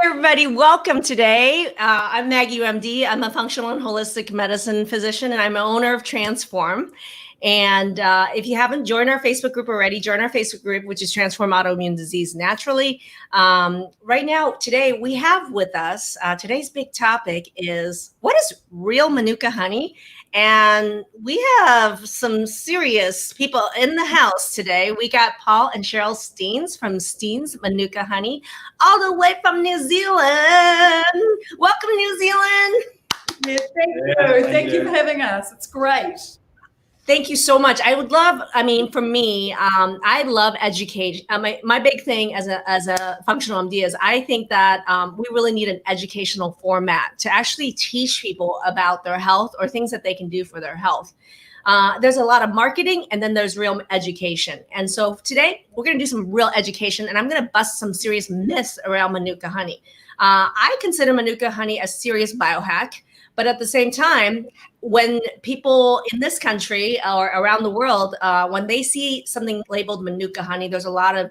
Everybody, welcome today. I'm Maggie, UMD. I'm a functional and holistic medicine physician, and I'm an owner of Transform. And if you haven't joined our Facebook group already, join our Facebook group, which is Transform Autoimmune Disease Naturally. Right now, today, we have with us, today's big topic is, what is real Manuka honey? And we have some serious people in the house today. We got Paul and Sheryl Steens from Steens Manuka Honey, all the way from New Zealand. Welcome, New Zealand. Yeah, thank you for having us. It's great. Thank you so much. I would love, for me, I love education. My big thing as a functional MD is I think that we really need an educational format to actually teach people about their health or things that they can do for their health. There's a lot of marketing and then there's real education. And so today we're going to do some real education and I'm going to bust some serious myths around Manuka honey. I consider Manuka honey a serious biohack. But at the same time, when people in this country or around the world, when they see something labeled Manuka honey, there's a lot of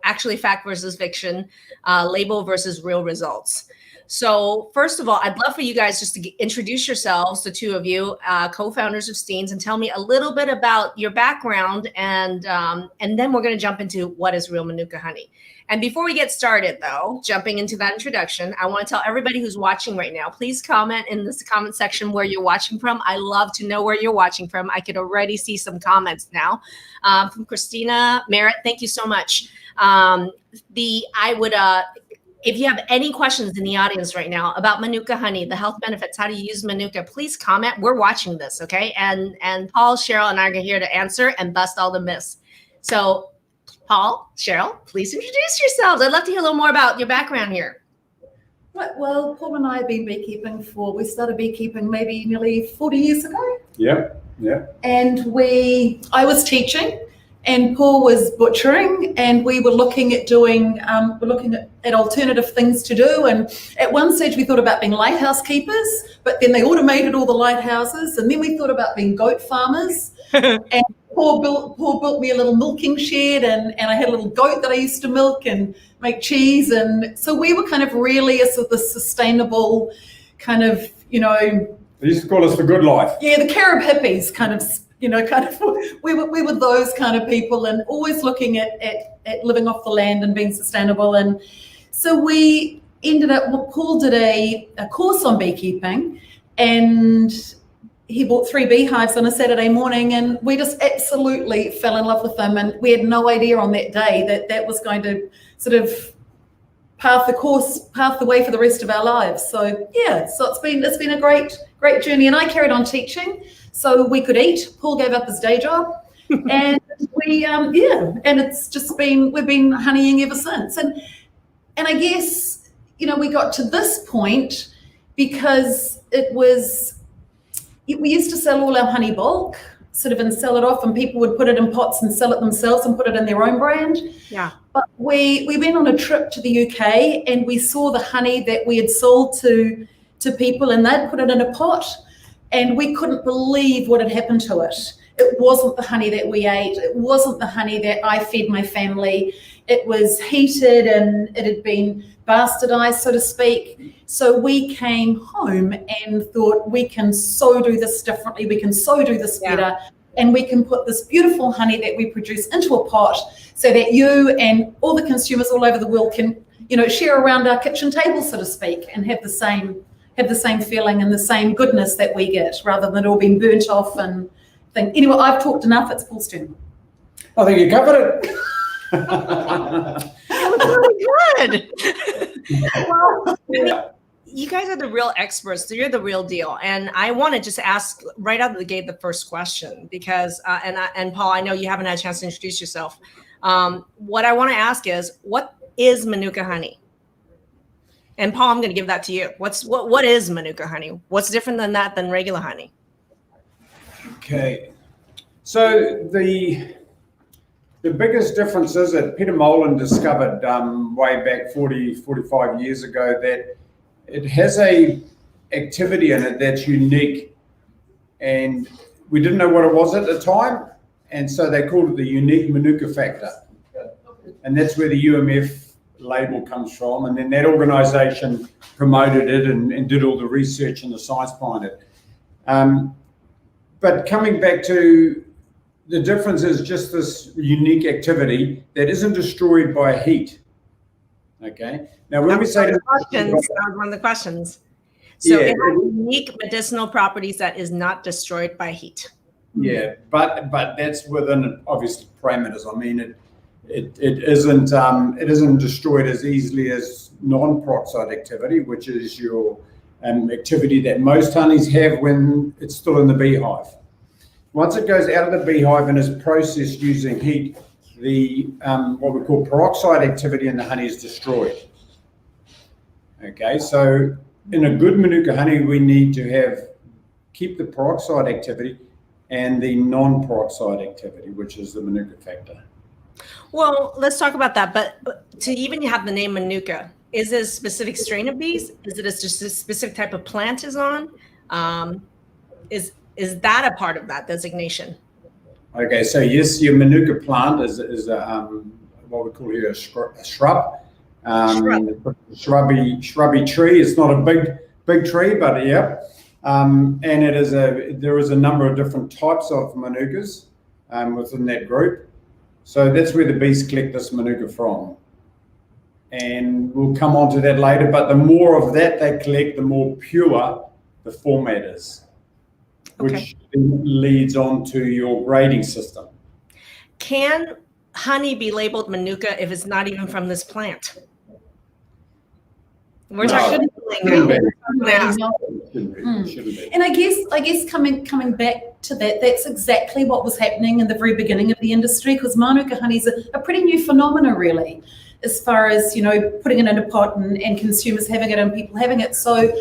actually fact versus fiction, label versus real results. So first of all, I'd love for you guys just to introduce yourselves, the two of you, co-founders of Steens, and tell me a little bit about your background, and then we're going to jump into what is real Manuka honey. And before we get started, though, jumping into that introduction, I want to tell everybody who's watching right now, please comment in this comment section where you're watching from. I love to know where you're watching from. I could already see some comments now from Christina Merritt. Thank you so much. If you have any questions in the audience right now about Manuka honey, the health benefits, how to use Manuka, please comment. We're watching this, okay? And Paul, Sheryl, and I are here to answer and bust all the myths. So Paul, Sheryl, please introduce yourselves. I'd love to hear a little more about your background here. Right, well, Paul and I have been beekeeping we started beekeeping maybe nearly 40 years ago. Yeah. And I was teaching and Paul was butchering, and we were looking at at alternative things to do. And at one stage we thought about being lighthouse keepers, but then they automated all the lighthouses. And then we thought about being goat farmers. And Paul built me a little milking shed, and I had a little goat that I used to milk and make cheese. And so we were kind of really a sort of sustainable kind of, They used to call us the good life. Yeah, the Carib hippies we were those kind of people, and always looking at living off the land and being sustainable. And so we ended up, Paul did a course on beekeeping, and he bought 3 beehives on a Saturday morning, and we just absolutely fell in love with them. And we had no idea on that day that was going to sort of path the way for the rest of our lives. So yeah, so it's been a great journey. And I carried on teaching so we could eat. Paul gave up his day job, and and it's just we've been honeying ever since. And I guess, we got to this point because we used to sell all our honey bulk, and sell it off, and people would put it in pots and sell it themselves and put it in their own brand. Yeah. But we went on a trip to the UK, and we saw the honey that we had sold to people, and they'd put it in a pot, and we couldn't believe what had happened to it. It wasn't the honey that we ate. It wasn't the honey that I fed my family. It was heated and it had been bastardized, so to speak. So we came home and thought, we can so do this differently. We can so do this better. And we can put this beautiful honey that we produce into a pot so that you and all the consumers all over the world can, share around our kitchen table, so to speak, and have the same feeling and the same goodness that we get, rather than it all being burnt off and thing. Anyway, I've talked enough. It's Paul's turn. I think you covered it. That was really good. Well, you guys are the real experts. So you're the real deal. And I want to just ask right out of the gate the first question, because and Paul, I know you haven't had a chance to introduce yourself. What I want to ask is, what is Manuka honey? And Paul, I'm going to give that to you. What is Manuka honey? What's different than regular honey? Okay, so the biggest difference is that Peter Molan discovered way back 45 years ago that it has a activity in it that's unique, and we didn't know what it was at the time, and so they called it the unique Manuka factor, and that's where the UMF label comes from, and then that organisation promoted it and did all the research and the science behind it. But coming back to the difference is just this unique activity that isn't destroyed by heat. Okay. Now, when we say that was one of the questions. So it has unique medicinal properties that is not destroyed by heat. Yeah, but that's within obviously parameters. I mean, it isn't destroyed as easily as non-peroxide activity, which is your activity that most honeys have when it's still in the beehive. Once it goes out of the beehive and is processed using heat, the what we call peroxide activity in the honey is destroyed. Okay, so in a good Manuka honey, we need to keep the peroxide activity and the non-peroxide activity, which is the Manuka factor. Well, let's talk about that. But to even have the name Manuka, is it a specific strain of bees? Is it just a specific type of plant is on? Is that a part of that designation? Okay, so yes, your Manuka plant is what we call here a shrub. Shrubby tree. It's not a big tree, but yeah. And there is a number of different types of Manukas within that group. So that's where the bees collect this Manuka from. And we'll come on to that later, but the more of that they collect, the more pure the format is, which leads on to your grading system. Can honey be labeled Manuka if it's not even from this plant? We're talking now. And I guess coming back to that, that's exactly what was happening in the very beginning of the industry, because Manuka honey is a pretty new phenomenon, really, as far as, you know, putting it in a pot and consumers having it and people having it. So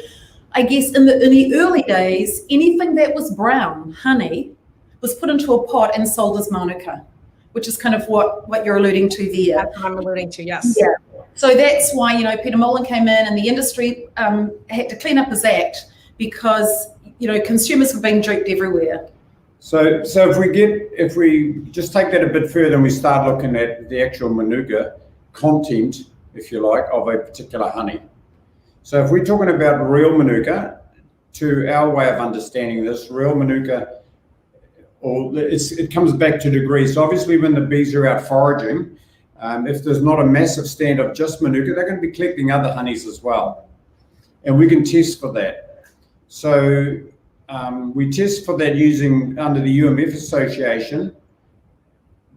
I guess in the early days, anything that was brown honey was put into a pot and sold as Manuka, which is kind of what you're alluding to there. That's what I'm alluding to, yes. Yeah. So that's why, you know, Peter Molan came in and the industry had to clean up his act, because, you know, consumers were being duped everywhere. So if we just take that a bit further and we start looking at the actual Manuka content, if you like, of a particular honey. So if we're talking about real Manuka, to our way of understanding this, real Manuka, it comes back to degrees. So obviously when the bees are out foraging, if there's not a massive stand of just Manuka, they're going to be collecting other honeys as well. And we can test for that. So we test for that using, under the UMF Association,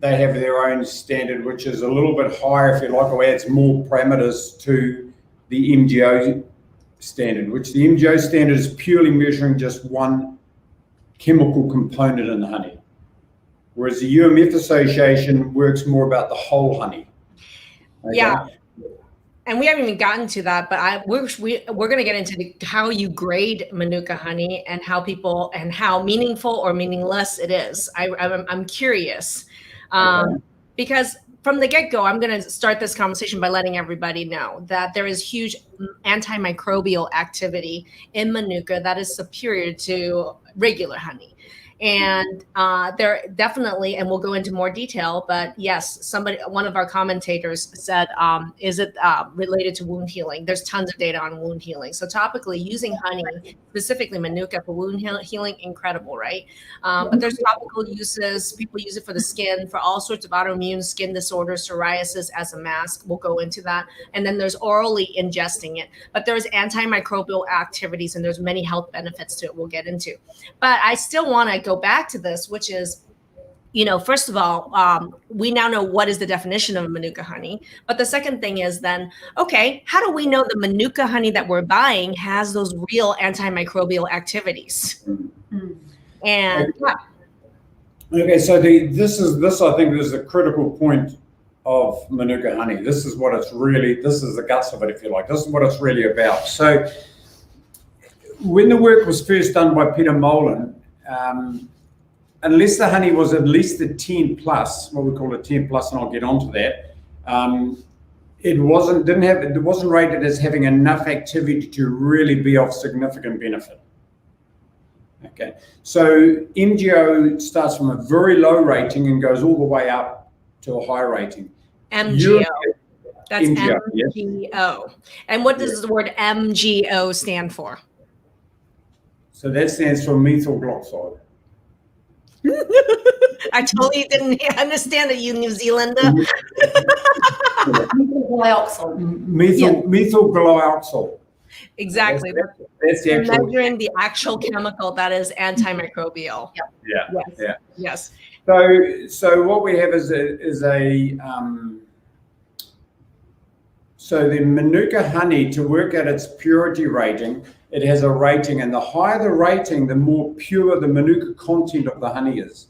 they have their own standard, which is a little bit higher, if you like, or adds more parameters to the MGO standard, which the MGO standard is purely measuring just one chemical component in the honey. Whereas the UMF Association works more about the whole honey. Okay? Yeah, and we haven't even gotten to that, but we're going to get into how you grade Manuka honey and how meaningful or meaningless it is. I'm curious, because from the get-go, I'm going to start this conversation by letting everybody know that there is huge antimicrobial activity in Manuka that is superior to regular honey. And there definitely, and we'll go into more detail, but yes, one of our commentators said, is it related to wound healing? There's tons of data on wound healing. So topically, using honey, specifically Manuka for wound healing, incredible, right? But there's topical uses. People use it for the skin, for all sorts of autoimmune skin disorders, psoriasis as a mask. We'll go into that. And then there's orally ingesting it. But there's antimicrobial activities, and there's many health benefits to it we'll get into. But I still want to go back to this, which is, you know, first of all, we now know what is the definition of Manuka honey. But the second thing is then, okay, how do we know the Manuka honey that we're buying has those real antimicrobial activities? And okay, so this I think is the critical point of Manuka honey. This is what it's really, this is the guts of it, if you like. This is what it's really about. So when the work was first done by Peter Molan, unless the honey was at least a 10 plus, what we call a 10 plus, and I'll get onto that, it wasn't rated as having enough activity to really be of significant benefit. Okay, so MGO starts from a very low rating and goes all the way up to a high rating. MGO. That's MGO, MGO. And what does the word MGO stand for? So that stands for methyl glycoside. I totally didn't understand it, you New Zealander. Methyl glyoxal. Exactly. That's the actual. Measuring the actual chemical that is antimicrobial. Yeah. Yes. So what we have is a so the Manuka honey, to work at its purity rating, it has a rating, and the higher the rating, the more pure the Manuka content of the honey is.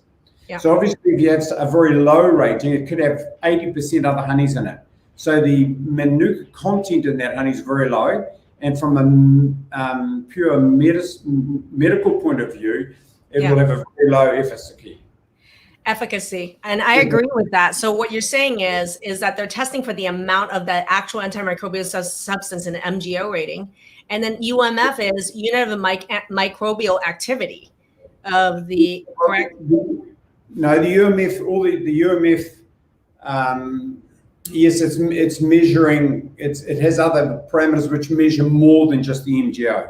Yeah. So obviously, if you have a very low rating, it could have 80% other honeys in it. So the Manuka content in that honey is very low, and from a pure medical point of view, it will have a very low efficacy. And I agree with that. So what you're saying is that they're testing for the amount of the actual antimicrobial substance in the MGO rating. And then UMF is unit of microbial activity of the correct. No, the UMF, all the UMF, yes, it's measuring, it has other parameters which measure more than just the MGO.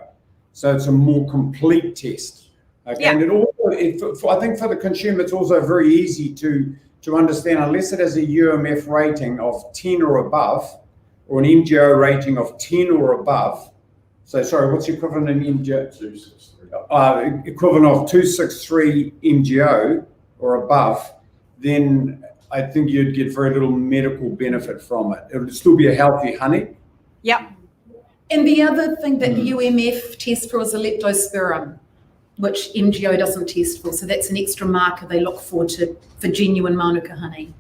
So it's a more complete test. Okay. Yeah. And it also, I think for the consumer, it's also very easy to understand, unless it has a UMF rating of 10 or above, or an MGO rating of 10 or above. So sorry, what's the equivalent in MGO? 263. Equivalent of 263 MGO or above, then I think you'd get very little medical benefit from it. It would still be a healthy honey. Yep. And the other thing that UMF tests for is a leptospirum, which MGO doesn't test for. So that's an extra marker they look for genuine Manuka honey.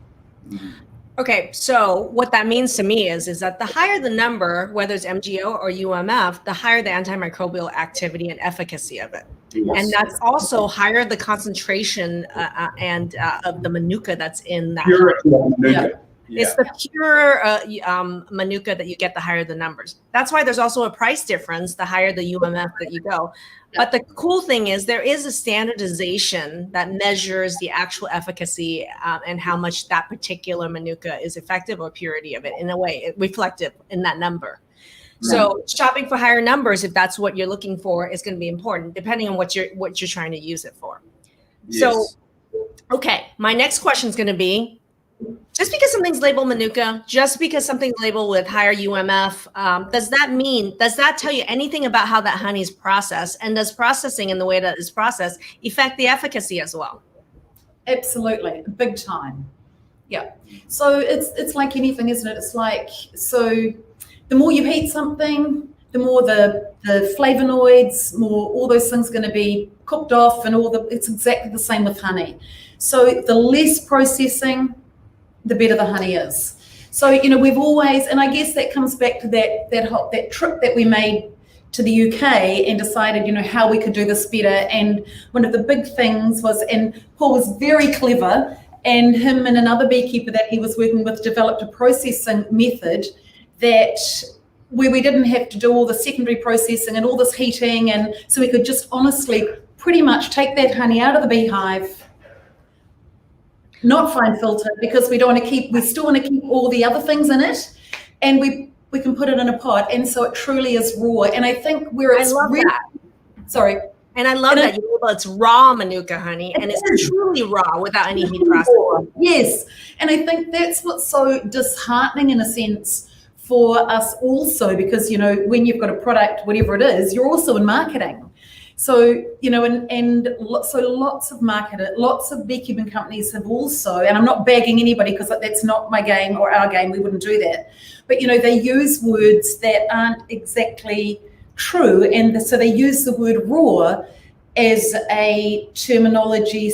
Okay, so what that means to me is that the higher the number, whether it's MGO or UMF, the higher the antimicrobial activity and efficacy of it. Yes. And that's also higher the concentration of the Manuka that's in that. Manuka. Yeah. It's the pure Manuka that you get, the higher the numbers. That's why there's also a price difference, the higher the UMF that you go. But the cool thing is there is a standardization that measures the actual efficacy and how much that particular Manuka is effective, or purity of it, in a way, reflective in that number. So shopping for higher numbers, if that's what you're looking for, is going to be important, depending on what you're trying to use it for. Yes. So, okay, my next question is going to be, just because something's labeled Manuka, just because something's labeled with higher UMF, does that tell you anything about how that honey is processed? And does processing in the way that it's processed affect the efficacy as well? Absolutely, big time. Yeah. So it's like anything, isn't it? It's like, so the more you heat something, the more the flavonoids, more all those things are going to be cooked off, and it's exactly the same with honey. So the less processing, the better the honey is. So, we've always, and I guess that comes back to that trip that we made to the UK and decided, how we could do this better. And one of the big things was, and Paul was very clever, and him and another beekeeper that he was working with developed a processing method where we didn't have to do all the secondary processing and all this heating, and so we could just honestly pretty much take that honey out of the beehive, not fine filter, because we still want to keep all the other things in it, and we can put it in a pot, and so it truly is raw. And I think where it's And I love that it's raw Manuka honey, and it's truly raw without any heat processing. Yes, and I think that's what's so disheartening in a sense for us also, because when you've got a product, whatever it is, you're also in marketing. So, so lots of beekeeping companies have also, and I'm not bagging anybody because that's not my game or our game, we wouldn't do that. But, they use words that aren't exactly true. And so they use the word raw as a terminology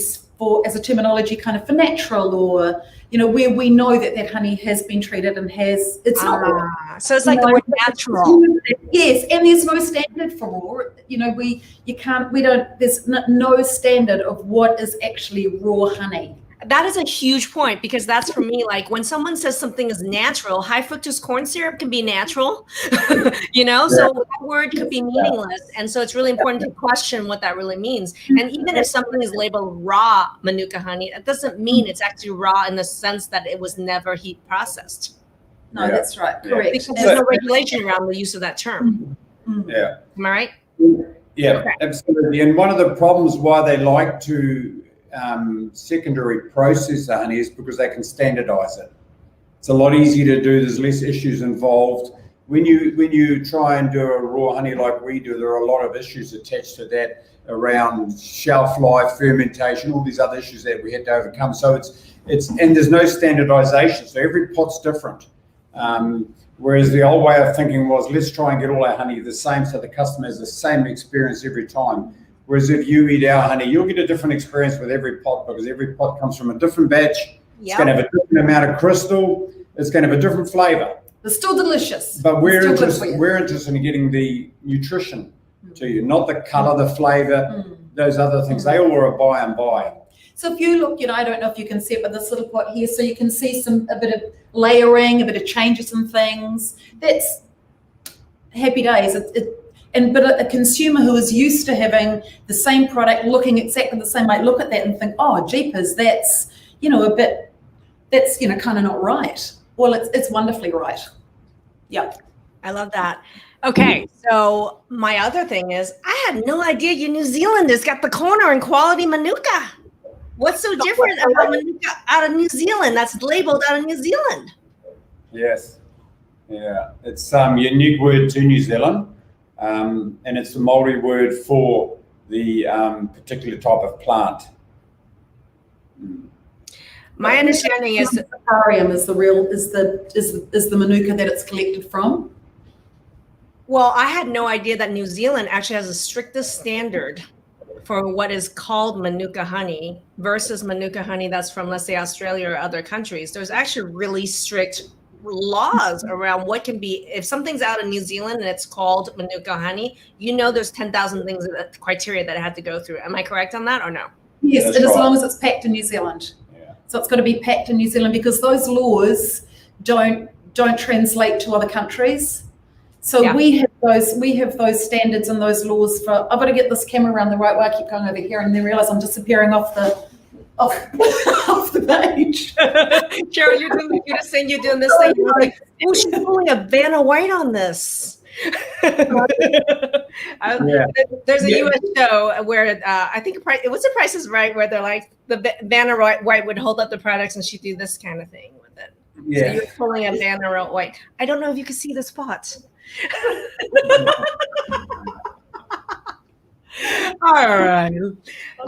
kind of for natural, or, where we know that honey has been treated and it's not raw. So it's like the word natural. Yes, and there's no standard for raw. There's no standard of what is actually raw honey. That is a huge point, because that's, for me, like when someone says something is natural, high fructose corn syrup can be natural, so that word could be meaningless. And so it's really important to question what that really means. And even if something is labeled raw Manuka honey, it doesn't mean it's actually raw in the sense that it was never heat processed. No, Yeah. that's right. Yeah. Correct. Because there's no regulation around the use of that term. Yeah. Am I right? Yeah, Okay. absolutely. And one of the problems why they like to secondary process the honey is because they can standardize it. It's a lot easier to do. There's less issues involved. When you try and do a raw honey like we do, there are a lot of issues attached to that around shelf life, fermentation, all these other issues that we had to overcome. So it's and there's no standardization. So every pot's different. Whereas the old way of thinking was, let's try and get all our honey the same so the customer has the same experience every time. Whereas if you eat our honey, you'll get a different experience with every pot because every pot comes from a different batch. It's going to have a different amount of crystal. It's going to have a different flavor. They're still delicious. But we're interested in getting the nutrition to you, not the color, the flavor, those other things. They all are a buy and buy. So if you look, I don't know if you can see it, but this little pot here, so you can see a bit of layering, a bit of changes and things. That's happy days. But a consumer who is used to having the same product, looking exactly the same, might look at that and think, oh, jeepers, that's, that's kind of not right. Well, it's wonderfully right. Yeah. I love that. Okay, so my other thing is, I had no idea New Zealanders got the corner in quality Manuka. What's so different about Manuka out of New Zealand that's labeled out of New Zealand? Yes. Yeah. It's a unique word to New Zealand, and it's the Māori word for the particular type of plant. My understanding is that Aquarium is the Manuka that it's collected from. well, I had no idea that New Zealand actually has the strictest standard for what is called Manuka honey versus Manuka honey that's from, let's say, Australia or other countries. There's actually really strict laws around what can be, if something's out of New Zealand and it's called Manuka honey, there's 10,000 things, criteria that I had to go through. Am I correct on that or no? Yes, That's and as right. long as it's packed in New Zealand. Yeah. So it's got to be packed in New Zealand because those laws don't translate to other countries. So Yeah. we have those standards and those laws for. I've got to get this camera around the right way. I keep going over here and then realize I'm disappearing off the page. Cheryl, you're just saying you're doing this thing. You're like, oh, she's pulling a Vanna White on this. There's a U.S. show where I think what's the Price is Right, where they're like the Vanna White would hold up the products and she'd do this kind of thing with it. Yeah. So you're pulling a Vanna White. I don't know if you can see the spot. All right.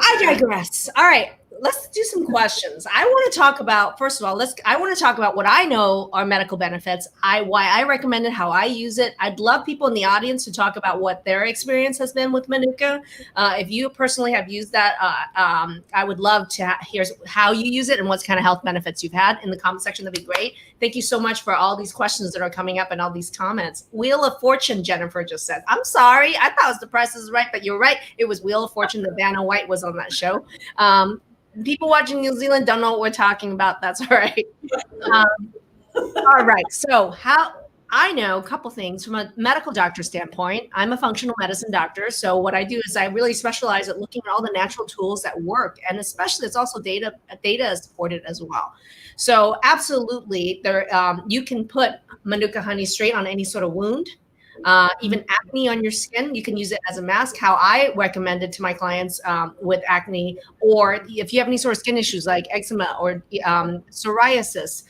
I digress. All right. Let's do some questions. I want to talk about, first of all, I want to talk about what I know are medical benefits, why I recommend it, how I use it. I'd love people in the audience to talk about what their experience has been with Manuka. If you personally have used that, I would love to hear how you use it and what kind of health benefits you've had in the comment section. That'd be great. Thank you so much for all these questions that are coming up and all these comments. Wheel of Fortune, Jennifer just said. I'm sorry. I thought it was The Price is Right, but you're right. It was Wheel of Fortune. The Vanna White was on that show. People watching New Zealand don't know what we're talking about. That's all right. All right. So I know a couple things from a medical doctor standpoint. I'm a functional medicine doctor. So what I do is I really specialize at looking at all the natural tools that work. And especially it's also data is supported as well. So absolutely, you can put Manuka honey straight on any sort of wound. Even acne on your skin, you can use it as a mask. How I recommend it to my clients with acne, or if you have any sort of skin issues like eczema or psoriasis,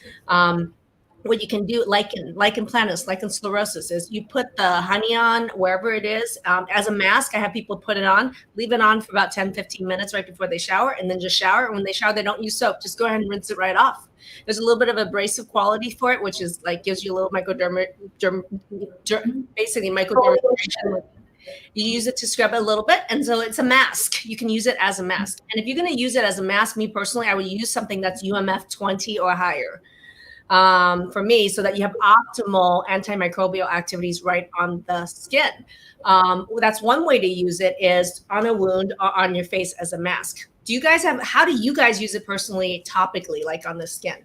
what you can do, lichen planus, lichen sclerosis, is you put the honey on wherever it is as a mask. I have people put it on, leave it on for about 10-15 minutes right before they shower, and then just shower. And when they shower, they don't use soap. Just go ahead and rinse it right off. There's a little bit of abrasive quality for it, which is like gives you a little basically microdermabrasion. You use it to scrub it a little bit, and so it's a mask. You can use it as a mask. And if you're going to use it as a mask, me personally, I would use something that's UMF 20 or higher for me, so that you have optimal antimicrobial activities right on the skin. That's one way to use it, is on a wound or on your face as a mask. How do you guys use it personally, topically, like on the skin?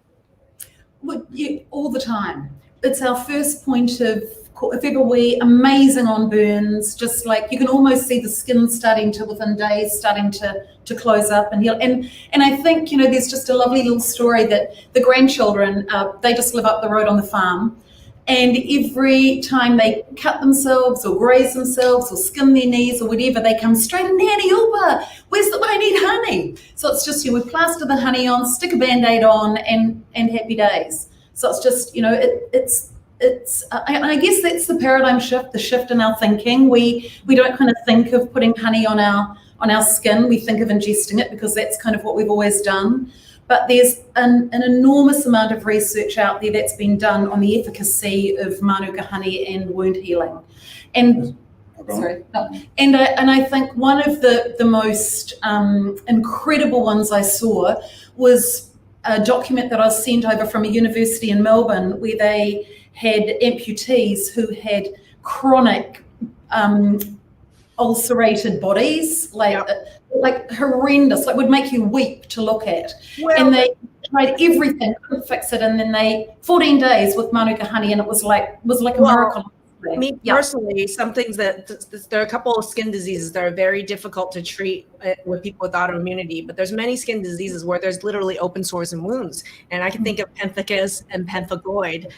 Well, all the time. It's our first point of if ever we, amazing on burns, just like you can almost see the skin starting to, within days, starting to close up and heal. And I think, you know, there's just a lovely little story that the grandchildren, they just live up the road on the farm. And every time they cut themselves or graze themselves or skin their knees or whatever, they come straight in, Nanny Uba, I need honey. So it's just, you know, we plaster the honey on, stick a Band-Aid on, and happy days. So it's just, you know, I guess that's the paradigm shift, the shift in our thinking. We don't kind of think of putting honey on our skin. We think of ingesting it because that's kind of what we've always done. But there's an enormous amount of research out there that's been done on the efficacy of Manuka honey and wound healing. And I think one of the most incredible ones I saw was a document that I was sent over from a university in Melbourne where they had amputees who had chronic ulcerated bodies, like horrendous, like would make you weep to look at. Well, and they tried everything, couldn't fix it, and then 14 days with Manuka honey, and it was like a miracle. Me personally, some things that there are a couple of skin diseases that are very difficult to treat with people with autoimmunity, but there's many skin diseases where there's literally open sores and wounds. And I can think of pemphigus and pemphigoid.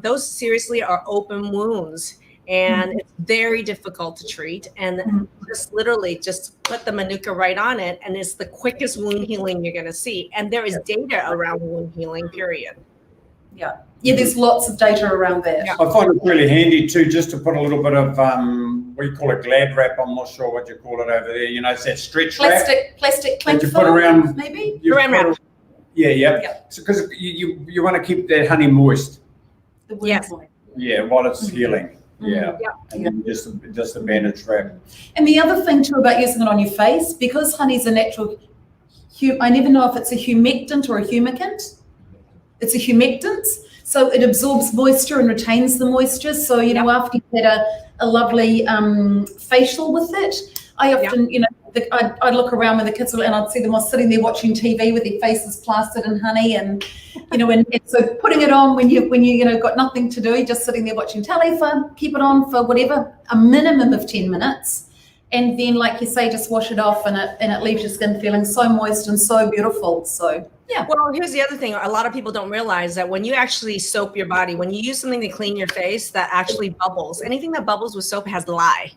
Those seriously are open wounds. And it's very difficult to treat, and just literally just put the Manuka right on it, and it's the quickest wound healing you're going to see. And there is data around wound healing, period. Yeah, there's lots of data around that. I find it really handy too, just to put a little bit of what you call a glad wrap. I'm not sure what you call it over there. You know, it's that stretch wrap. Plastic cling you put around, maybe. Wrap. Yeah. Because you want to keep that honey moist. The wound moist. Yeah, while it's healing. Yeah. And then just a bandage wrap. And the other thing too about using it on your face, because honey's a natural, I never know if it's a humectant or a humectant. It's a humectant, so it absorbs moisture and retains the moisture. So, you know, after you've had a lovely facial with it, I often, you know, I'd look around with the kids and I'd see them all sitting there watching TV with their faces plastered in honey, and you know, and so putting it on when you know got nothing to do, just sitting there watching telly, keep it on for whatever, a minimum of 10 minutes, and then like you say, just wash it off, and it leaves your skin feeling so moist and so beautiful. So yeah. Well, here's the other thing. A lot of people don't realize that when you actually soap your body, when you use something to clean your face that actually bubbles, anything that bubbles with soap has lye.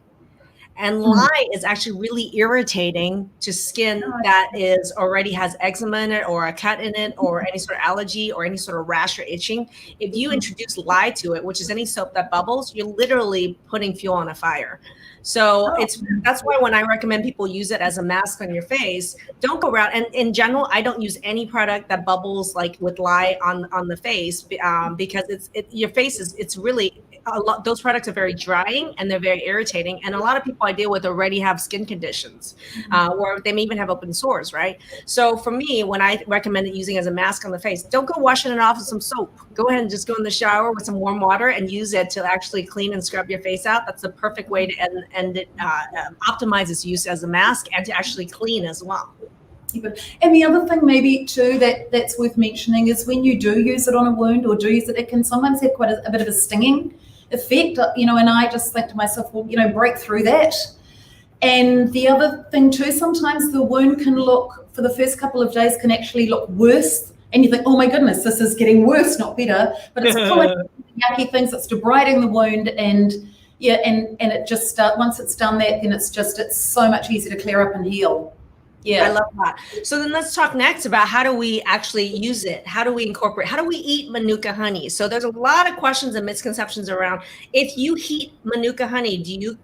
And lye is actually really irritating to skin that already has eczema in it, or a cut in it, or any sort of allergy, or any sort of rash or itching. If you introduce lye to it, which is any soap that bubbles, you're literally putting fuel on a fire. So that's why when I recommend people use it as a mask on your face, don't go around. And in general, I don't use any product that bubbles like with lye on the face, because your face it's really a lot. Those products are very drying and they're very irritating. And a lot of people I deal with already have skin conditions, or they may even have open sores, right? So for me, when I recommend it using as a mask on the face, don't go washing it off with some soap. Go ahead and just go in the shower with some warm water and use it to actually clean and scrub your face out. That's the perfect way to end it, optimize its use as a mask and to actually clean as well. And the other thing maybe too that's worth mentioning is when you do use it on a wound or do use it, it can sometimes have quite a bit of a stinging effect, you know, and I just think to myself, well, you know, break through that. And the other thing too, sometimes the wound can look, for the first couple of days, can actually look worse. And you think, oh my goodness, this is getting worse, not better. But it's full of yucky things. It's debriding the wound, and it just once it's done that, then it's so much easier to clear up and heal. Yeah, I love that. So then let's talk next about how do we actually use it? How do we incorporate? How do we eat Manuka honey? So there's a lot of questions and misconceptions around, if you heat Manuka honey, do you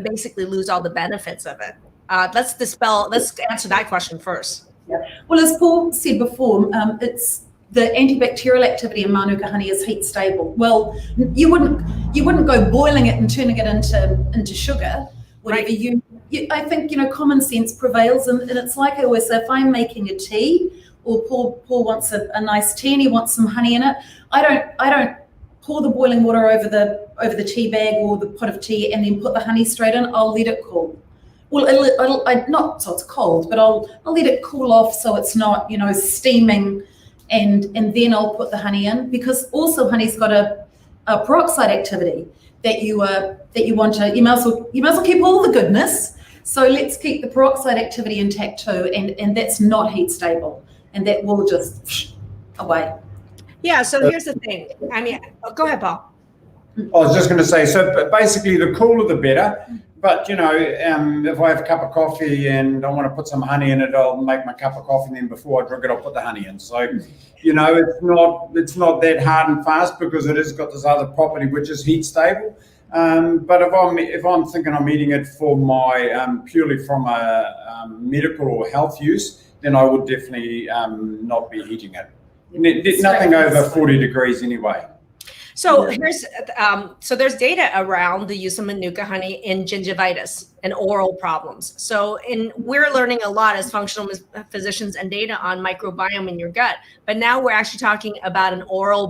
basically lose all the benefits of it? Let's answer that question first. Yeah. Well, as Paul said before, it's the antibacterial activity in Manuka honey is heat stable. Well, you wouldn't go boiling it and turning it into sugar. Whatever right. I think, you know, common sense prevails, and it's like I always say, if I'm making a tea, or Paul wants a nice tea and he wants some honey in it, I don't pour the boiling water over the tea bag or the pot of tea and then put the honey straight in. I'll let it cool. Well, not so it's cold, but I'll let it cool off so it's not, you know, steaming, and then I'll put the honey in, because also honey's got peroxide activity that you want to. You might as well keep all the goodness. So let's keep the peroxide activity intact too, and that's not heat stable, and that will just away. Yeah. So here's the thing. I mean, go ahead, Paul. I was just going to say, so basically the cooler the better. But, you know, if I have a cup of coffee and I want to put some honey in it, I'll make my cup of coffee, and then before I drink it, I'll put the honey in. So, you know, it's not that hard and fast, because it has got this other property which is heat stable. But if I'm thinking I'm eating it for my purely from a medical or health use, then I would definitely not be heating it. Nothing over 40 degrees anyway. So there's data around the use of Manuka honey in gingivitis and oral problems. So we're learning a lot as functional physicians and data on microbiome in your gut. But now we're actually talking about an oral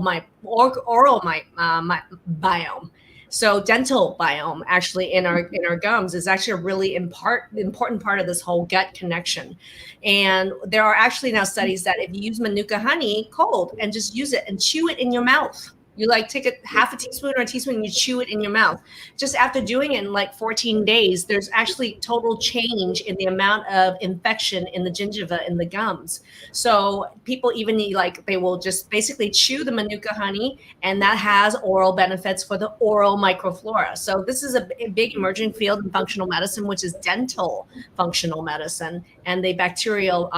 biome. So dental biome actually in our gums is actually a really important part of this whole gut connection. And there are actually now studies that if you use Manuka honey cold and just use it and chew it in your mouth, you like take half a teaspoon or a teaspoon and you chew it in your mouth. Just after doing it in like 14 days, there's actually total change in the amount of infection in the gingiva, in the gums. So people even they will just basically chew the Manuka honey, and that has oral benefits for the oral microflora. So this is a big emerging field in functional medicine, which is dental functional medicine and the bacterial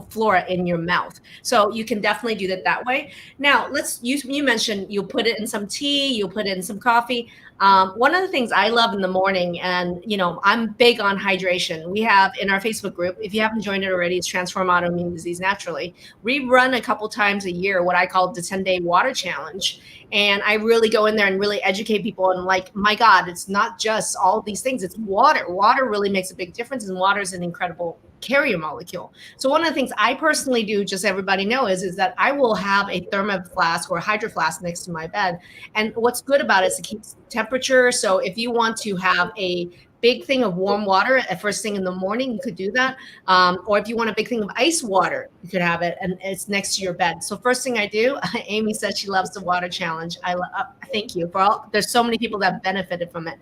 flora in your mouth. So you can definitely do that way. Now, you mentioned you'll put it in some tea, you'll put it in some coffee. One of the things I love in the morning, and I'm big on hydration. We have in our Facebook group, if you haven't joined it already, it's Transform Autoimmune Disease Naturally. We run a couple times a year what I call the 10-day water challenge. And I really go in there and really educate people. And my God, it's not just all these things. It's water. Water really makes a big difference. And water is an incredible carrier molecule. So one of the things I personally do, just so everybody knows, is that I will have a thermos flask or a hydro flask next to my bed. And what's good about it is it keeps temperature. So if you want to have a big thing of warm water at first thing in the morning, you could do that. Or if you want a big thing of ice water, you could have it, and it's next to your bed. So first thing I do, Amy said she loves the water challenge. Thank you for all. There's so many people that benefited from it.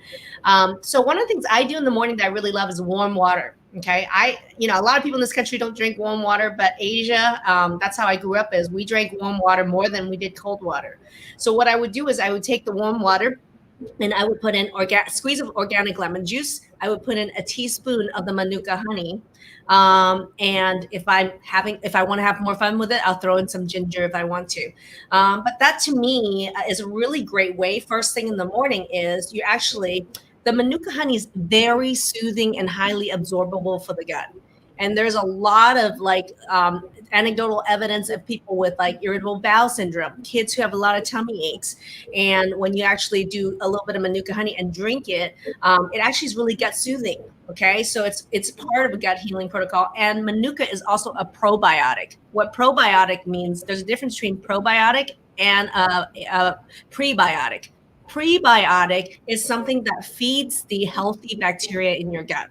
So one of the things I do in the morning that I really love is warm water. Okay, a lot of people in this country don't drink warm water, but Asia, that's how I grew up. Is we drank warm water more than we did cold water. So what I would do is I would take the warm water, and I would put in a squeeze of organic lemon juice. I would put in a teaspoon of the Manuka honey. And if I want to have more fun with it, I'll throw in some ginger if I want to. But that to me is a really great way. First thing in the morning is the Manuka honey is very soothing and highly absorbable for the gut. And there's a lot of anecdotal evidence of people with irritable bowel syndrome, kids who have a lot of tummy aches. And when you actually do a little bit of Manuka honey and drink it, it actually is really gut soothing. Okay, so it's part of a gut healing protocol. And Manuka is also a probiotic. What probiotic means, there's a difference between probiotic and a prebiotic. Prebiotic is something that feeds the healthy bacteria in your gut.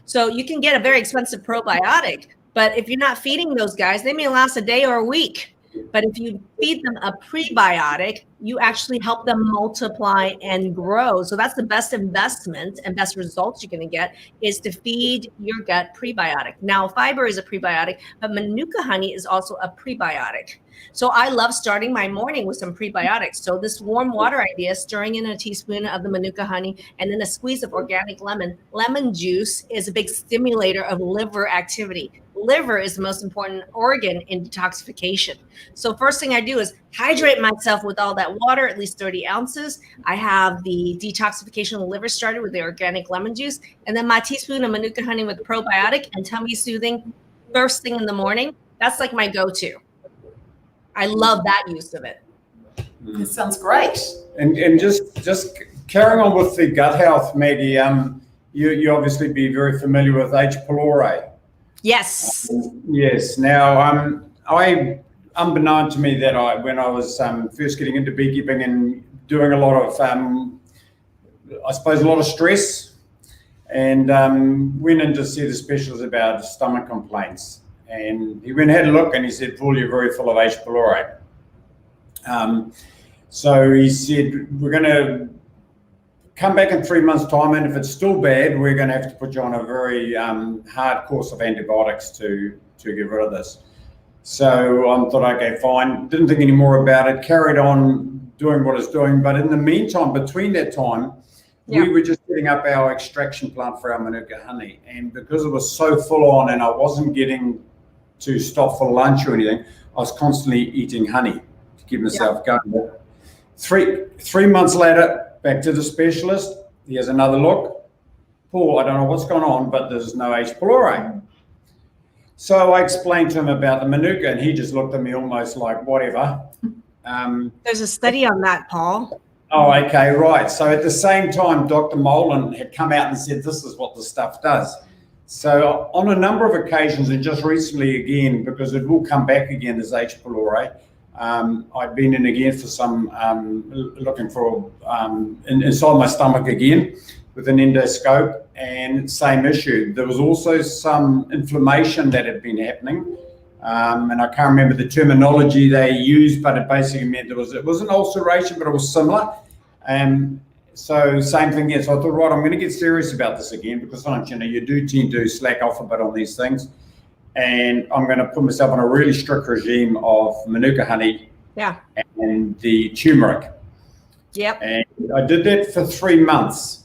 So you can get a very expensive probiotic, but if you're not feeding those guys, they may last a day or a week. But if you feed them a prebiotic, you actually help them multiply and grow. So that's the best investment and best results you're going to get is to feed your gut prebiotic. Now, fiber is a prebiotic, but Manuka honey is also a prebiotic. So I love starting my morning with some prebiotics. So this warm water idea, stirring in a teaspoon of the Manuka honey and then a squeeze of organic lemon. Lemon juice is a big stimulator of liver activity. Liver is the most important organ in detoxification. So first thing I do is hydrate myself with all that water, at least 30 ounces. I have the detoxification of the liver started with the organic lemon juice, and then my teaspoon of Manuka honey with probiotic and tummy soothing first thing in the morning. That's like my go-to. I love that use of it. It sounds great. And just carrying on with the gut health, Maggie, you obviously be very familiar with H. pylori. Yes. Yes. Now, unbeknown to me that when I was first getting into beekeeping and doing a lot of, I suppose, a lot of stress, and went in to see the specialist about stomach complaints. And he went and had a look, and he said, "Paul, you're very full of H. pylori." So he said, we're going to come back in 3 months' time, and if it's still bad, we're going to have to put you on a very hard course of antibiotics to get rid of this. So I thought, okay, fine. Didn't think any more about it. Carried on doing what it's doing. But in the meantime, between that time, we were just setting up our extraction plant for our Manuka honey. And because it was so full on and I wasn't getting to stop for lunch or anything, I was constantly eating honey to keep myself going. Three months later, back to the specialist. He has another look. Paul, I don't know what's going on, but there's no H. pylori. So I explained to him about the Manuka, and he just looked at me almost like, whatever. There's a study on that, Paul. Oh, okay, right. So at the same time, Dr. Molan had come out and said, this is what the stuff does. So on a number of occasions, and just recently again, because it will come back again as H. pylori, I'd been in again for some, looking for inside my stomach again with an endoscope, and same issue. There was also some inflammation that had been happening, and I can't remember the terminology they used, but it basically meant it was an ulceration, but it was similar. So same thing here. So I thought, right, I'm going to get serious about this again, because sometimes, you do tend to slack off a bit on these things. And I'm going to put myself on a really strict regime of Manuka honey and the turmeric. Yep. And I did that for 3 months.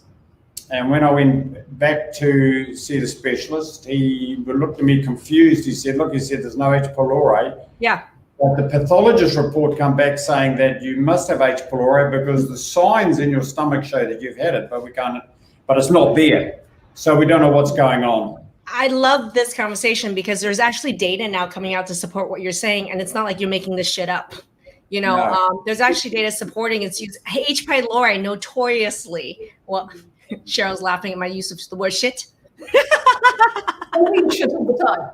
And when I went back to see the specialist, he looked at me confused. He said, look, there's no H. pylori. Yeah. But the pathologist report come back saying that you must have H. pylori because the signs in your stomach show that you've had it, but it's not there. So we don't know what's going on. I love this conversation because there's actually data now coming out to support what you're saying. And it's not like you're making this shit up. There's actually data supporting its use. H. pylori notoriously, well, Cheryl's laughing at my use of the word shit. We shit all the time.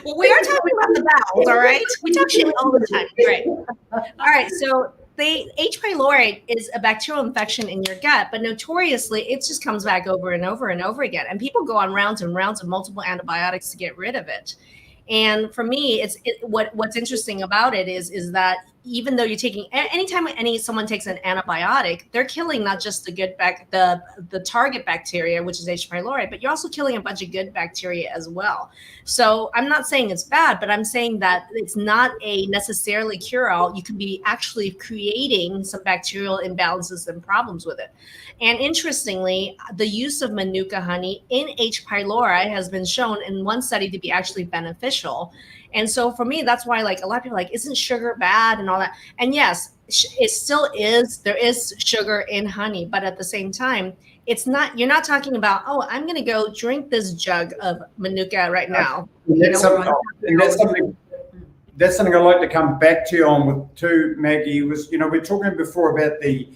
Well, we are talking about the bowels, all right? We talk shit all the time. Great. All right, so the H. pylori is a bacterial infection in your gut, but notoriously, it just comes back over and over and over again. And people go on rounds and rounds of multiple antibiotics to get rid of it. And for me, what's interesting about it is that even though you're taking, anytime someone takes an antibiotic, they're killing not just the target bacteria, which is H. pylori, but you're also killing a bunch of good bacteria as well. So I'm not saying it's bad, but I'm saying that it's not a necessarily cure-all. You could be actually creating some bacterial imbalances and problems with it. And interestingly, the use of Manuka honey in H. pylori has been shown in one study to be actually beneficial. And so for me, that's why like a lot of people are like, isn't sugar bad and all that? And yes, it still is. There is sugar in honey, but at the same time, it's not. You're not talking about, oh, I'm going to go drink this jug of Manuka right now. That's something I'd like to come back to you on with too, Maggie. Was we're talking before about the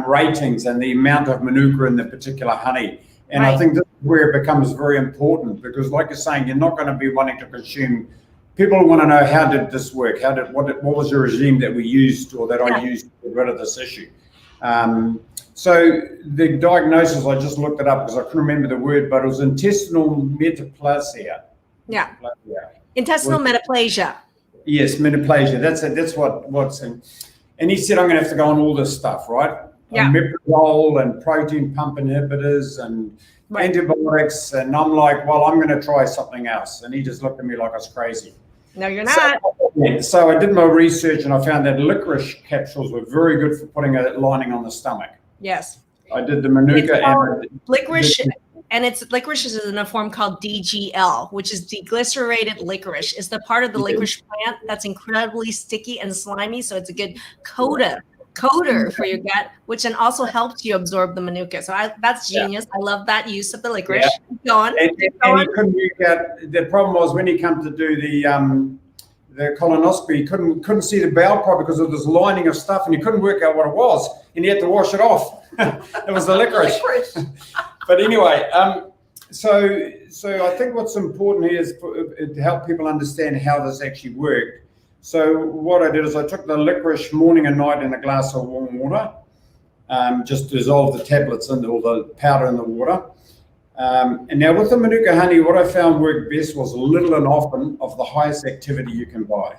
ratings and the amount of Manuka in the particular honey. And I think this is where it becomes very important because, like you're saying, you're not going to be wanting to consume. People want to know, how did this work? What was the regime that we used or that I used to get rid of this issue? So the diagnosis, I just looked it up because I couldn't remember the word, but it was intestinal metaplasia. Yeah. Intestinal metaplasia. Yes, metaplasia. That's what's in. And he said, I'm going to have to go on all this stuff, right? Yeah. Omeprazole and protein pump inhibitors and antibiotics. And I'm like, well, I'm going to try something else. And he just looked at me like I was crazy. No, you're not. So I did my research and I found that licorice capsules were very good for putting a lining on the stomach. Yes. I did the Manuka and licorice. And licorice is in a form called DGL, which is deglycerated licorice. It's the part of the licorice plant that's incredibly sticky and slimy. So it's a good coder for your gut, which then also helps you absorb the Manuka. So that's genius. I love that use of the licorice. Go on. And he couldn't get, the problem was when he came to do the colonoscopy, he couldn't see the bowel problem because of this lining of stuff, and he couldn't work out what it was, and he had to wash it off. It was the licorice. But anyway, so I think what's important here is to help people understand how this actually worked. So what I did is I took the licorice morning and night in a glass of warm water, just dissolve the tablets in or the powder in the water. And now with the Manuka honey, what I found worked best was little and often of the highest activity you can buy.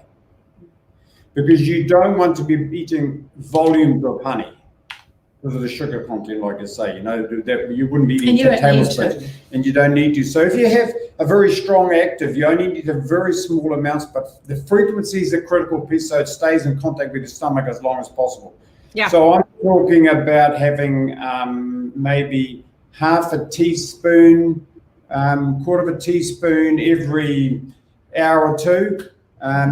because you don't want to be eating volumes of honey because of the sugar content, like I say, you know, that you wouldn't be eating tablespoons, and you don't need to. So if you have a very strong active, you only need a very small amounts, but the frequency is a critical piece, so it stays in contact with the stomach as long as possible. Yeah. So I'm talking about having maybe half a teaspoon, quarter of a teaspoon every hour or two,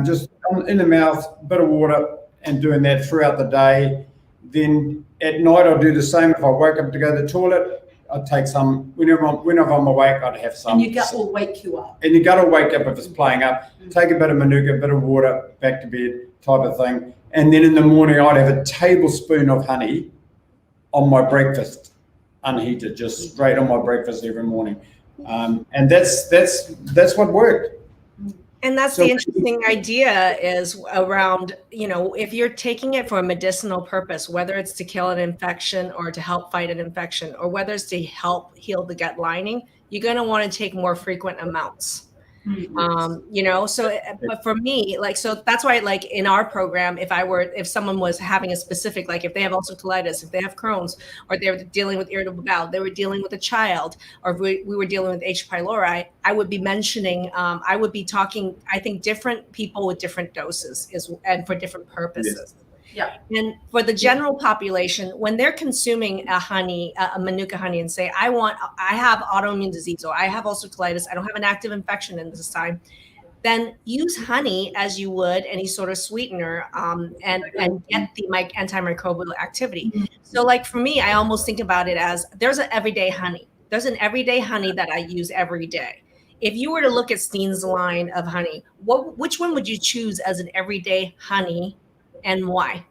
just in the mouth, bit of water, and doing that throughout the day. Then at night I'll do the same. If I wake up to go to the toilet, I'd take some. Whenever I'm awake, I'd have some. And your gut will wake you up. And your gut will wake up if it's playing up. Take a bit of Manuka, a bit of water, back to bed type of thing. And then in the morning, I'd have a tablespoon of honey on my breakfast, unheated, just straight on my breakfast every morning. And that's what worked. And that's the interesting idea is around, you know, if you're taking it for a medicinal purpose, whether it's to kill an infection or to help fight an infection, or whether it's to help heal the gut lining, you're going to want to take more frequent amounts. You know, so, but for me, like, so that's why, like in our program, if someone was having a specific, like if they have ulcerative colitis, if they have Crohn's, or they're dealing with irritable bowel, they were dealing with a child, or if we were dealing with H. pylori, I would be mentioning, I would be talking, I think different people with different doses and for different purposes. Yes. Yeah. And for the general population, when they're consuming a Manuka honey, and say, I have autoimmune disease, or I have ulcerative colitis, I don't have an active infection in this time, then use honey as you would any sort of sweetener, and get the antimicrobial activity. So like for me, I almost think about it as there's an everyday honey. There's an everyday honey that I use every day. If you were to look at Steen's line of honey, which one would you choose as an everyday honey? And why?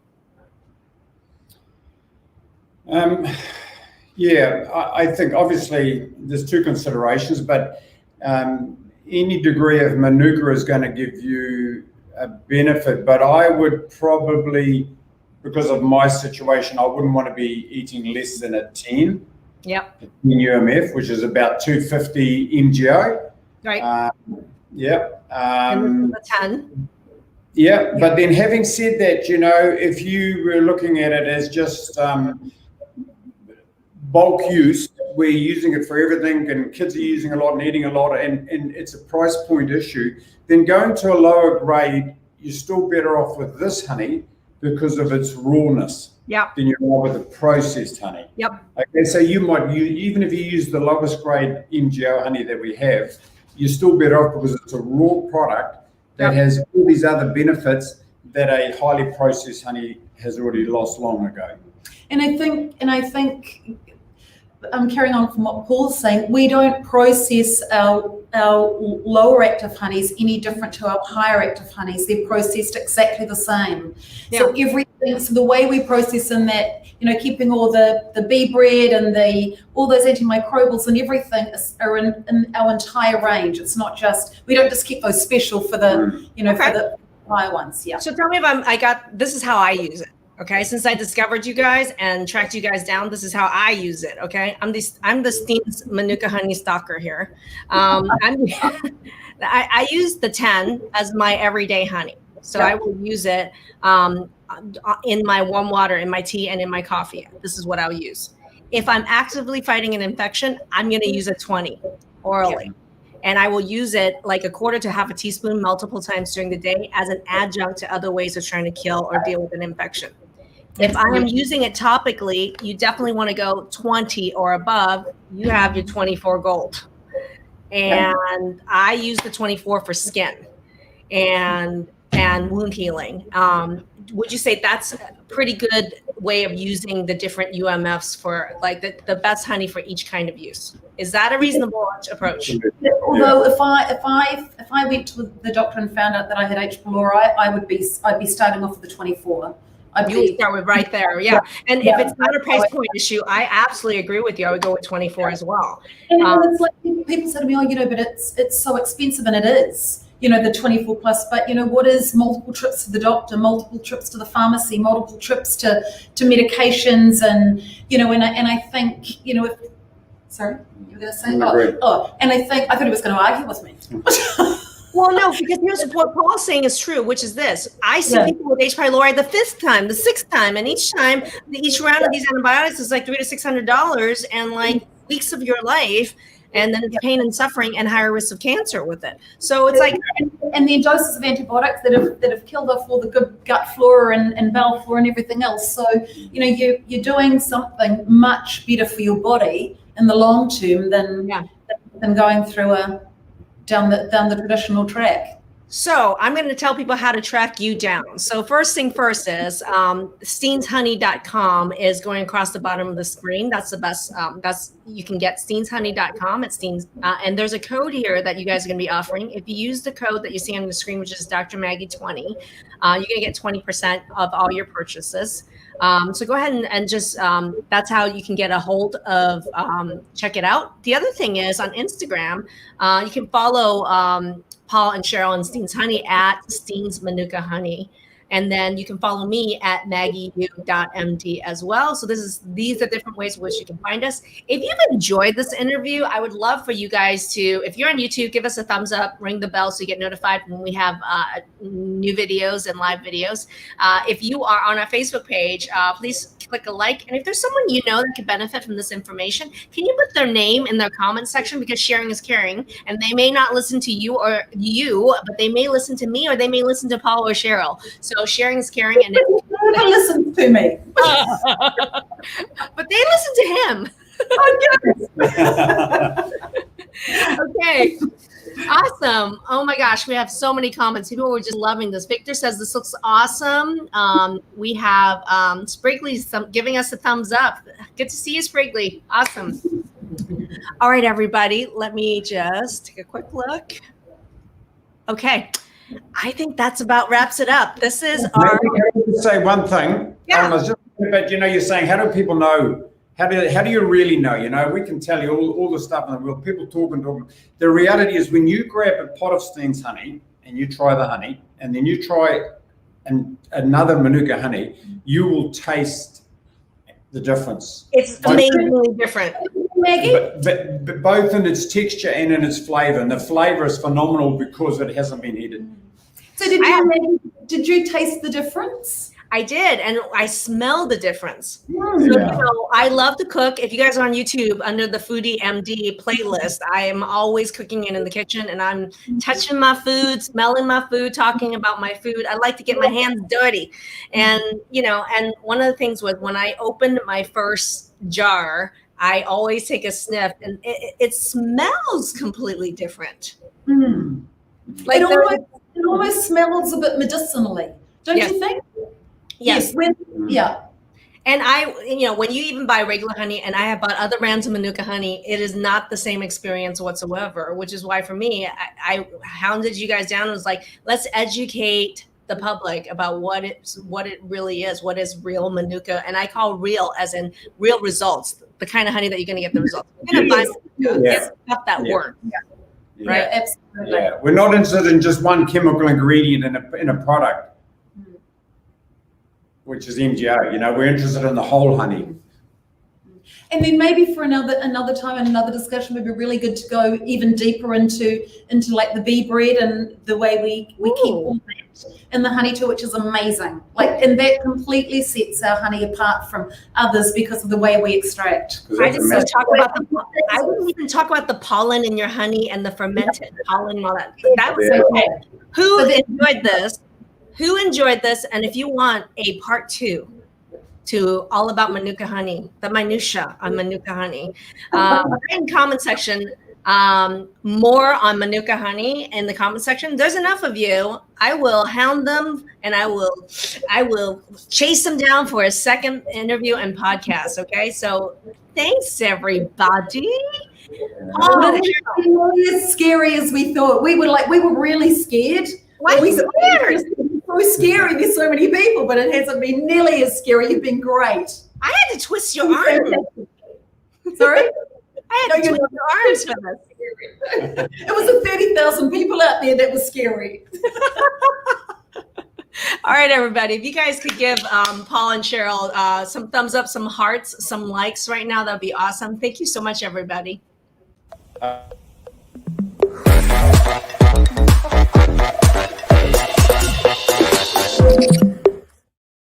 Yeah, I think obviously there's two considerations, but any degree of Manuka is going to give you a benefit. But I would probably, because of my situation, I wouldn't want to be eating less than a 10. Yep. 10 UMF, which is about 250 MGO. Right. Yep. And this is a 10. Yeah, but then having said that, you know, if you were looking at it as just bulk use, we're using it for everything, and kids are using a lot and eating a lot, and it's a price point issue, then going to a lower grade, you're still better off with this honey because of its rawness. Yep. Than you are with the processed honey. Yep. Okay, so you might use, even if you use the lowest grade MGO honey that we have, you're still better off because it's a raw product that has all these other benefits that a highly processed honey has already lost long ago. And I think I'm carrying on from what Paul's saying, we don't process our lower active honeys any different to our higher active honeys. They're processed exactly the same. Yeah. So everything, so the way we process in that, you know, keeping all the bee bread and all those antimicrobials and everything are in our entire range. It's not just, we don't just keep those special for the, you know, for the high ones. Yeah. So tell me if this is how I use it. Okay, since I discovered you guys and tracked you guys down, this is how I use it. Okay, I'm the Steens Manuka Honey stalker here. I use the 10 as my everyday honey, so I will use it in my warm water, in my tea, and in my coffee. This is what I'll use. If I'm actively fighting an infection, I'm going to use a 20 orally. And I will use it like a quarter to half a teaspoon multiple times during the day as an adjunct to other ways of trying to kill or deal with an infection. If I am using it topically, you definitely want to go 20 or above. You have your 24 gold. And I use the 24 for skin and wound healing. Would you say that's a pretty good way of using the different UMFs for like the best honey for each kind of use? Is that a reasonable approach? Although if I went to the doctor and found out that I had H. pylori, I'd be starting off with the 24. You would start with right there, yeah. And if it's not a price point issue, I absolutely agree with you. I would go with 24 as well. And it's like people say to me, oh, you know, but it's so expensive, and it is. You know, the 24 plus, but you know, what is multiple trips to the doctor, multiple trips to the pharmacy, multiple trips to medications, and you know, and I think, you know, sorry, you were going to say? And I thought he was going to argue with me. Well, no, because here's what Paul's saying is true, which is this. I see people with H. pylori the 5th time, the 6th time, and each time, each round of these antibiotics is like $300 to $600 and like weeks of your life, and then it's pain and suffering and higher risk of cancer with it. So it's like, and the doses of antibiotics that have killed off all the good gut flora and bowel flora and everything else. So you know you're doing something much better for your body in the long term than going through down the traditional track. So I'm going to tell people how to track you down. So first thing first is steensHoney.com is going across the bottom of the screen. That's the best. You can get steensHoney.com at Steens. And there's a code here that you guys are going to be offering. If you use the code that you see on the screen, which is Dr. Maggie 20, you're going to get 20% of all your purchases. So go ahead and just, that's how you can get a hold of, check it out. The other thing is on Instagram, you can follow Paul and Sheryl and Steens Honey at Steens Manuka Honey. And then you can follow me at MaggieU.MD as well. So these are different ways in which you can find us. If you've enjoyed this interview, I would love for you guys to, if you're on YouTube, give us a thumbs up, ring the bell so you get notified when we have new videos and live videos. If you are on our Facebook page, please click a like. And if there's someone you know that could benefit from this information, can you put their name in their comment section, because sharing is caring, and they may not listen to you, but they may listen to me, or they may listen to Paul or Cheryl. So sharing is caring, and they listen to me, but they listen to him. Okay. Awesome. Oh my gosh, we have so many comments. People were just loving this. Victor says this looks awesome. We have Spriggly giving us a thumbs up. Good to see you, Spriggly. Awesome. All right, everybody, let me just take a quick look. Okay. I think that's about wraps it up. This is our. Say one thing. Yeah. But you're saying, how do people know? How do you really know? We can tell you all the stuff in the world. People talk. The reality is, when you grab a pot of Steens honey and you try the honey, and then you try another Manuka honey, you will taste the difference. It's amazingly different. Maggie? But both in its texture and in its flavor. And the flavor is phenomenal because it hasn't been heated. So did you taste the difference? I did, and I smell the difference. So, I love to cook. If you guys are on YouTube, under the Foodie MD playlist, I am always cooking in the kitchen, and I'm touching my food, smelling my food, talking about my food. I like to get my hands dirty. And, and one of the things was, when I opened my first jar, I always take a sniff, and it smells completely different. Like it almost smells a bit medicinally, don't you think? Yes. Yeah. And when you even buy regular honey, and I have bought other brands of Manuka honey, it is not the same experience whatsoever, which is why for me, I hounded you guys down and was like, let's educate the public about what it really is, what is real Manuka. And I call real as in real results, the kind of honey that you're going to get the results. You're going to buy Manuka, it's stuff that works. Yeah. Right? Absolutely. Yeah. We're not interested in just one chemical ingredient in a product, which is MGO. We're interested in the whole honey. And then maybe for another time and another discussion, would be really good to go even deeper into like the bee bread and the way we keep all that in the honey too, which is amazing. And that completely sets our honey apart from others because of the way we extract. I wouldn't even talk about the pollen in your honey and the fermented pollen and all that. That was okay. Who enjoyed this? Who enjoyed this? And if you want a part 2 to all about Manuka honey, the minutia on Manuka honey, in comment section, more on Manuka honey in the comment section. There's enough of you. I will hound them, and I will chase them down for a second interview and podcast. Okay, so thanks everybody. It wasn't as scary as we thought. We were really scared. Why are we scared? So scary. There's so many people, but it hasn't been nearly as scary. You've been great. I had to twist your arm. Sorry? I had to twist your arms for this. It was 30,000 people out there. That was scary. All right, everybody. If you guys could give Paul and Cheryl some thumbs up, some hearts, some likes right now, that'd be awesome. Thank you so much, everybody.